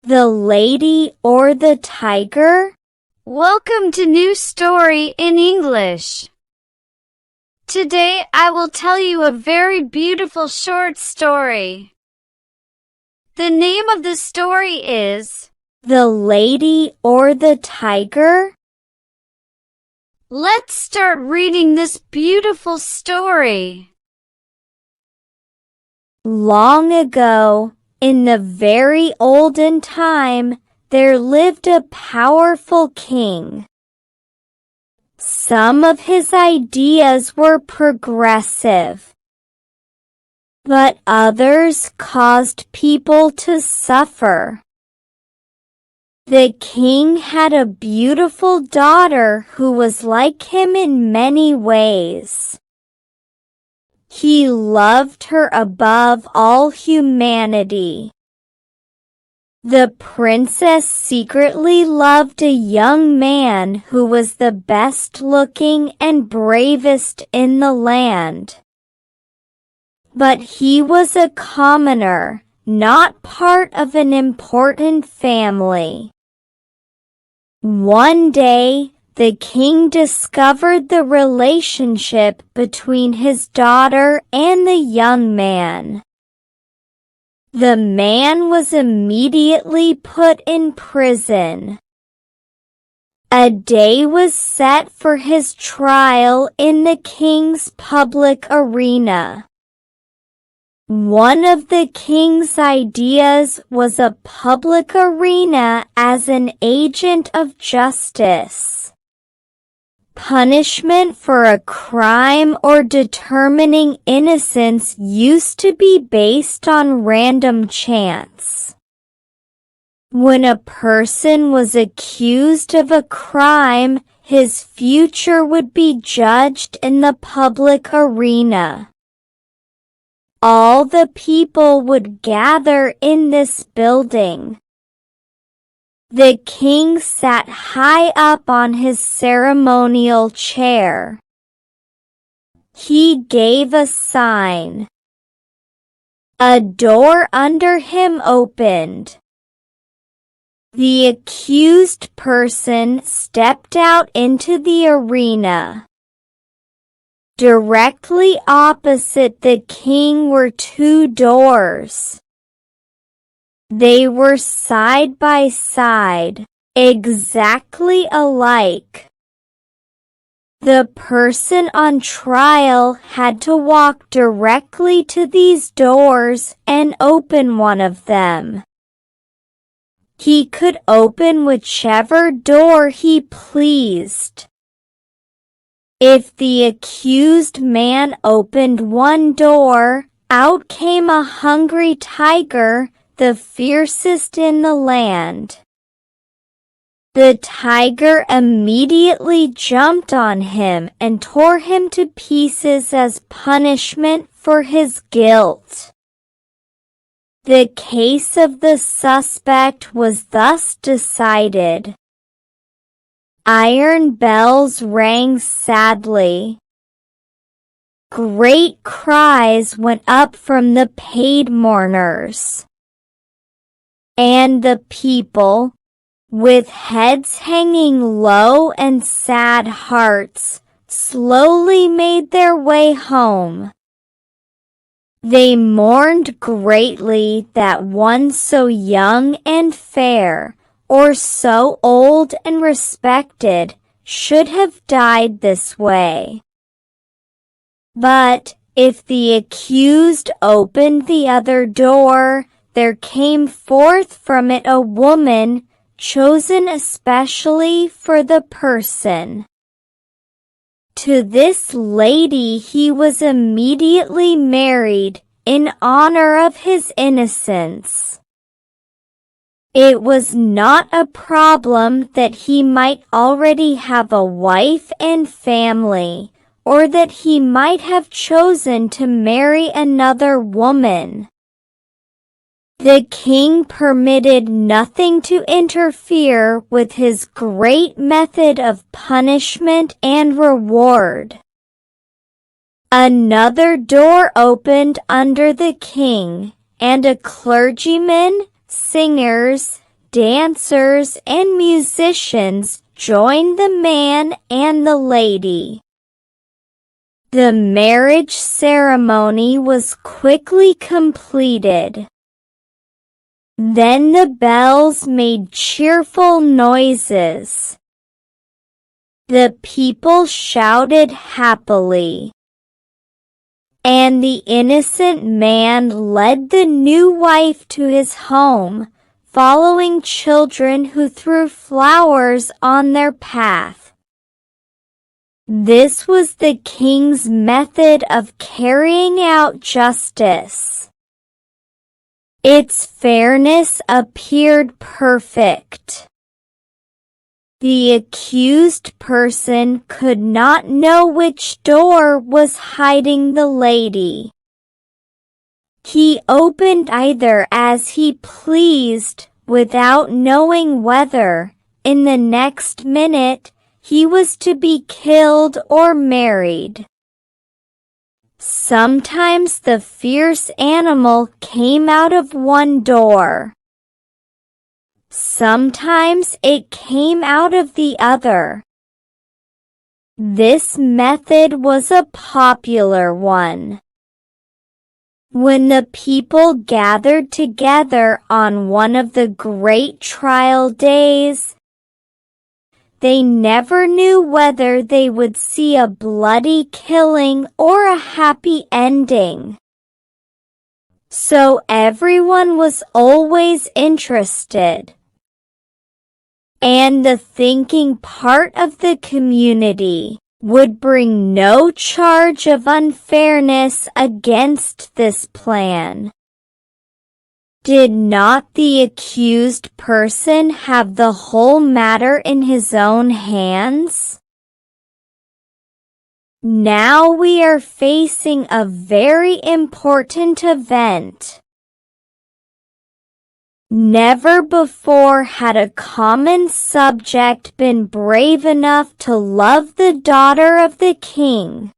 The Lady or the Tiger? Welcome to New Story in English. Today I will tell you a very beautiful short story. The name of the story is The Lady or the Tiger? Let's start reading this beautiful story. Long ago, in the very olden time, there lived a powerful king. Some of his ideas were progressive, but others caused people to suffer. The king had a beautiful daughter who was like him in many ways. He loved her above all humanity. The princess secretly loved a young man who was the best-looking and bravest in the land. But he was a commoner, not part of an important family. One day, the king discovered the relationship between his daughter and the young man. The man was immediately put in prison. A day was set for his trial in the king's public arena. One of the king's ideas was a public arena as an agent of justice. Punishment for a crime or determining innocence used to be based on random chance. When a person was accused of a crime, his future would be judged in the public arena. All the people would gather in this building. The king sat high up on his ceremonial chair. He gave a sign. A door under him opened. The accused person stepped out into the arena. Directly opposite the king were two doors. They were side by side, exactly alike. The person on trial had to walk directly to these doors and open one of them. He could open whichever door he pleased. If the accused man opened one door, out came a hungry tiger, the fiercest in the land. The tiger immediately jumped on him and tore him to pieces as punishment for his guilt. The case of the suspect was thus decided. Iron bells rang sadly. Great cries went up from the paid mourners. And the people, with heads hanging low and sad hearts, slowly made their way home. They mourned greatly that one so young and fair, or so old and respected, should have died this way. But if the accused opened the other door, there came forth from it a woman, chosen especially for the person. To this lady he was immediately married, in honor of his innocence. It was not a problem that he might already have a wife and family, or that he might have chosen to marry another woman. The king permitted nothing to interfere with his great method of punishment and reward. Another door opened under the king, and a clergyman, singers, dancers and musicians joined the man and the lady. The marriage ceremony was quickly completed. Then the bells made cheerful noises. The people shouted happily. And the innocent man led the new wife to his home, following children who threw flowers on their path. This was the king's method of carrying out justice. Its fairness appeared perfect. The accused person could not know which door was hiding the lady. He opened either as he pleased, without knowing whether, in the next minute, he was to be killed or married. Sometimes the fierce animal came out of one door. Sometimes it came out of the other. This method was a popular one. When the people gathered together on one of the great trial days, they never knew whether they would see a bloody killing or a happy ending. So everyone was always interested. And the thinking part of the community would bring no charge of unfairness against this plan. Did not the accused person have the whole matter in his own hands? Now we are facing a very important event. Never before had a common subject been brave enough to love the daughter of the king.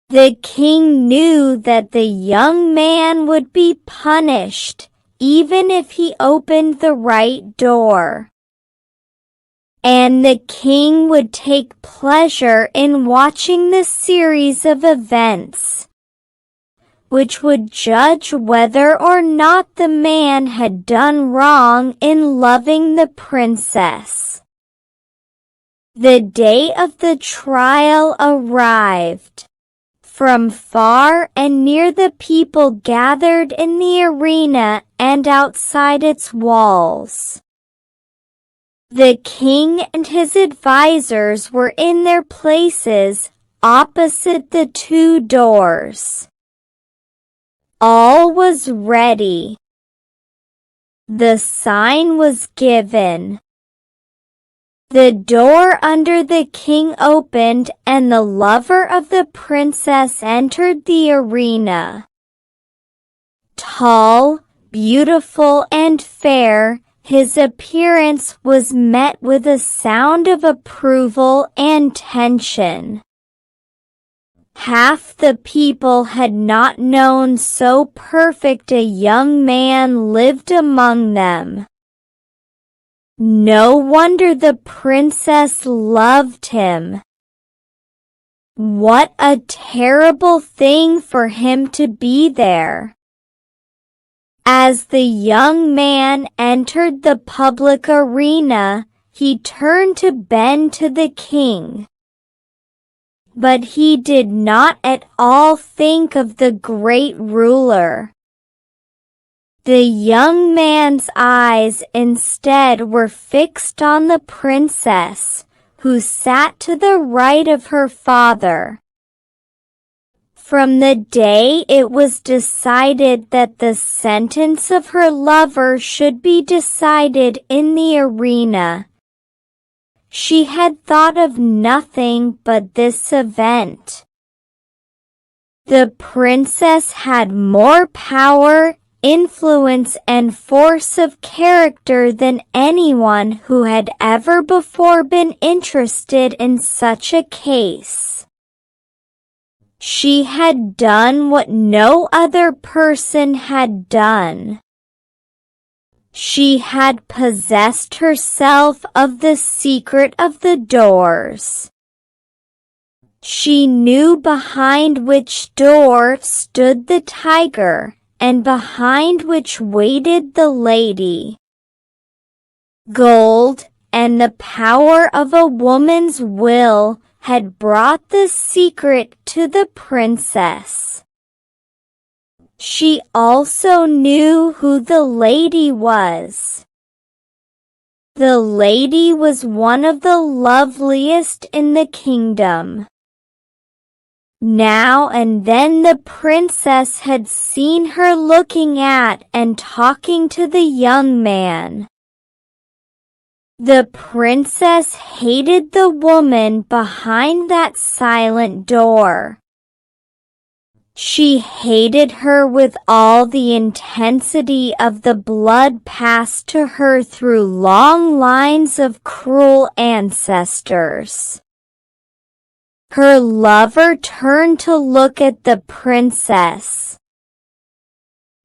The king knew that the young man would be punished, even if he opened the right door. And the king would take pleasure in watching the series of events, which would judge whether or not the man had done wrong in loving the princess. The day of the trial arrived. From far and near the people gathered in the arena and outside its walls. The king and his advisors were in their places opposite the two doors. All was ready. The sign was given. The door under the king opened and the lover of the princess entered the arena. Tall, beautiful and fair, his appearance was met with a sound of approval and tension. Half the people had not known so perfect a young man lived among them. No wonder the princess loved him. What a terrible thing for him to be there. As the young man entered the public arena, he turned to bend to the king. But he did not at all think of the great ruler. The young man's eyes instead were fixed on the princess, who sat to the right of her father. From the day it was decided that the sentence of her lover should be decided in the arena, she had thought of nothing but this event. The princess had more power, influence and force of character than anyone who had ever before been interested in such a case. She had done what no other person had done. She had possessed herself of the secret of the doors. She knew behind which door stood the tiger, and behind which waited the lady. Gold and the power of a woman's will had brought the secret to the princess. She also knew who the lady was. The lady was one of the loveliest in the kingdom. Now and then the princess had seen her looking at and talking to the young man. The princess hated the woman behind that silent door. She hated her with all the intensity of the blood passed to her through long lines of cruel ancestors. Her lover turned to look at the princess.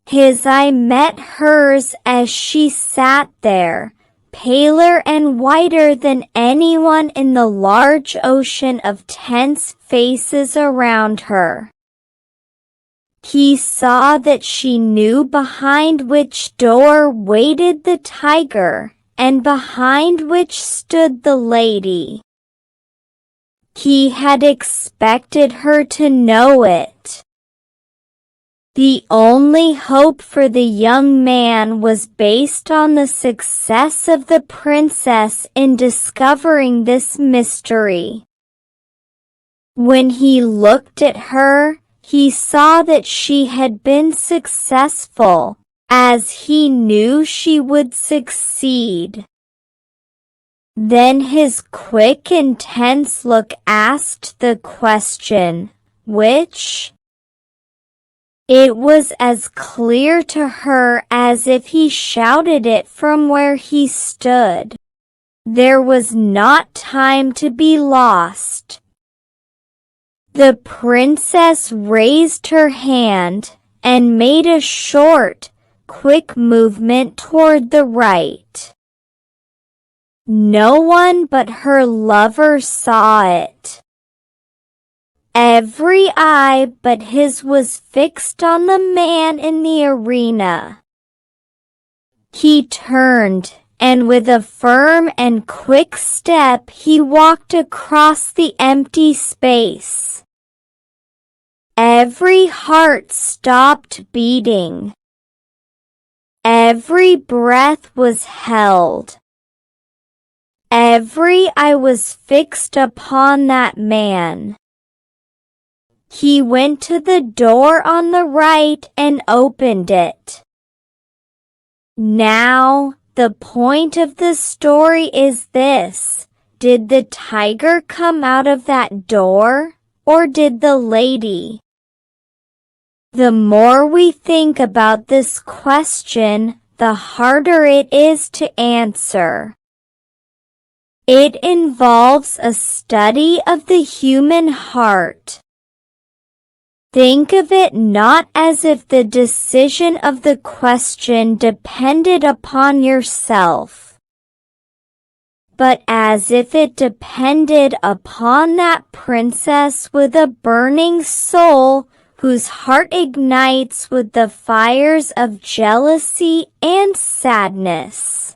His eye met hers as she sat there, paler and whiter than anyone in the large ocean of tense faces around her. He saw that she knew behind which door waited the tiger, and behind which stood the lady. He had expected her to know it. The only hope for the young man was based on the success of the princess in discovering this mystery. When he looked at her, he saw that she had been successful, as he knew she would succeed. Then his quick, intense look asked the question, which? It was as clear to her as if he shouted it from where he stood. There was not time to be lost. The princess raised her hand and made a short, quick movement toward the right. No one but her lover saw it. Every eye but his was fixed on the man in the arena. He turned, and with a firm and quick step he walked across the empty space. Every heart stopped beating. Every breath was held. Every eye was fixed upon that man. He went to the door on the right and opened it. Now, the point of the story is this: did the tiger come out of that door, or did the lady? The more we think about this question, the harder it is to answer. It involves a study of the human heart. Think of it not as if the decision of the question depended upon yourself, but as if it depended upon that princess with a burning soul whose heart ignites with the fires of jealousy and sadness.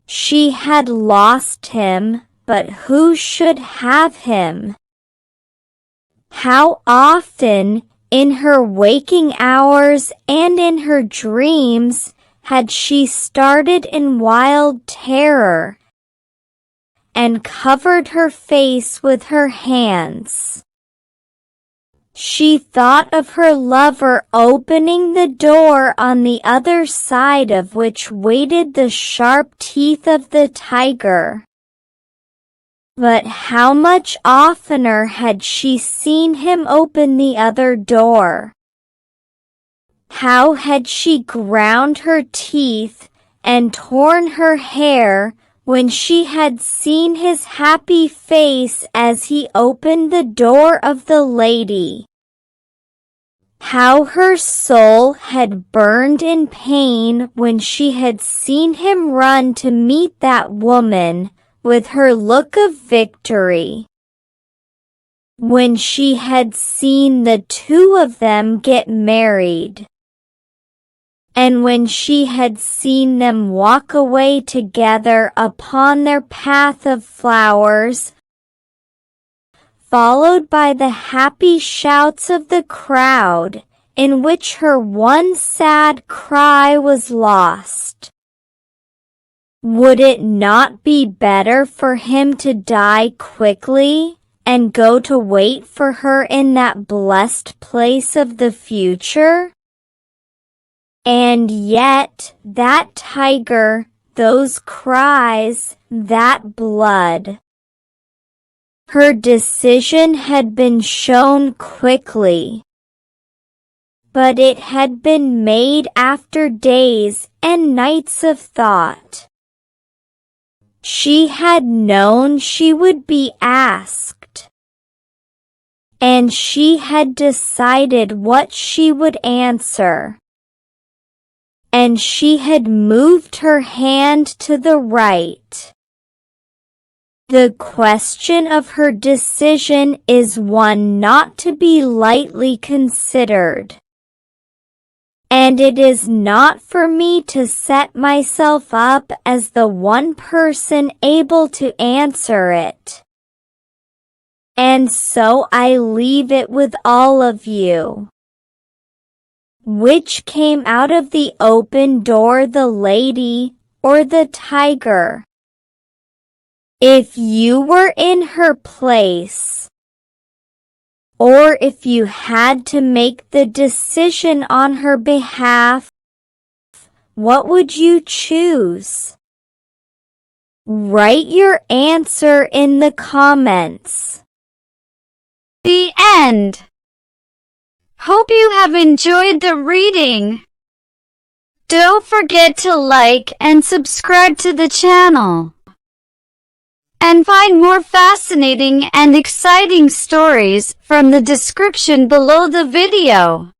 She had lost him, but who should have him? How often, in her waking hours and in her dreams, had she started in wild terror and covered her face with her hands. She thought of her lover opening the door on the other side of which waited the sharp teeth of the tiger. But how much oftener had she seen him open the other door? How had she ground her teeth and torn her hair when she had seen his happy face as he opened the door of the lady? how her soul had burned in pain when she had seen him run to meet that woman with her look of victory. When she had seen the two of them get married. And when she had seen them walk away together upon their path of flowers, followed by the happy shouts of the crowd, in which her one sad cry was lost. Would it not be better for him to die quickly and go to wait for her in that blessed place of the future? And yet, that tiger, those cries, that blood. Her decision had been shown quickly, but it had been made after days and nights of thought. She had known she would be asked, and she had decided what she would answer, and she had moved her hand to the right. The question of her decision is one not to be lightly considered. And it is not for me to set myself up as the one person able to answer it. And so I leave it with all of you. Which came out of the open door, the lady or the tiger? If you were in her place, or if you had to make the decision on her behalf, what would you choose? Write your answer in the comments. The end. Hope you have enjoyed the reading. Don't forget to like and subscribe to the channel. And find more fascinating and exciting stories from the description below the video.